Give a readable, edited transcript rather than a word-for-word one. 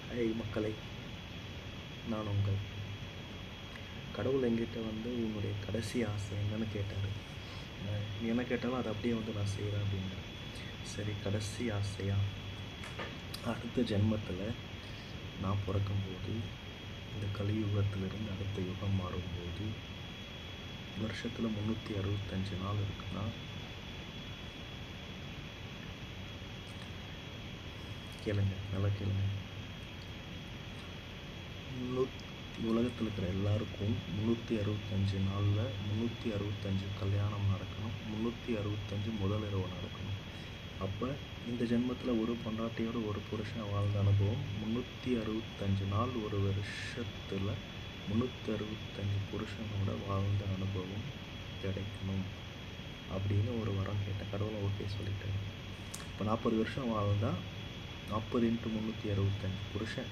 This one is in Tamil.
ஹாய் மக்களை, நான் உங்கள் கடவுள் என்கிட்ட உன்னுடைய கடைசி ஆசை என்னன்னு கேட்டார். நீ என்ன கேட்டாலும் அதை அப்படியே நான் செய்கிறேன் அப்படின்னு. சரி, கடைசி ஆசையா, அடுத்த ஜென்மத்தில் நான் பிறக்கும்போது, இந்த கலியுகத்திலிருந்து அடுத்த யுகம் மாறும்போது வருஷத்தில் 365 நாள் இருக்குன்னா, கேளுங்க, நல்லா கேளுங்க. உலகத்தில் இருக்கிற எல்லாருக்கும் 365 நாளில் 365 கல்யாணம் நடக்கணும், 365 முதல் இரவு நடக்கணும். அப்போ இந்த ஜென்மத்தில் ஒரு பொண்டாட்டியோட ஒரு புருஷன் வாழ்ந்த அனுபவம் 365 நாள், ஒரு வருஷத்தில் 365 புருஷனோட வாழ்ந்த அனுபவம் கிடைக்கணும் அப்படின்னு ஒரு வரம் கேட்டேன். கடவுளை ஓகே சொல்லிட்டேன். இப்போ 40 வருஷம் வாழ்ந்தால் 40 × 365 புருஷன்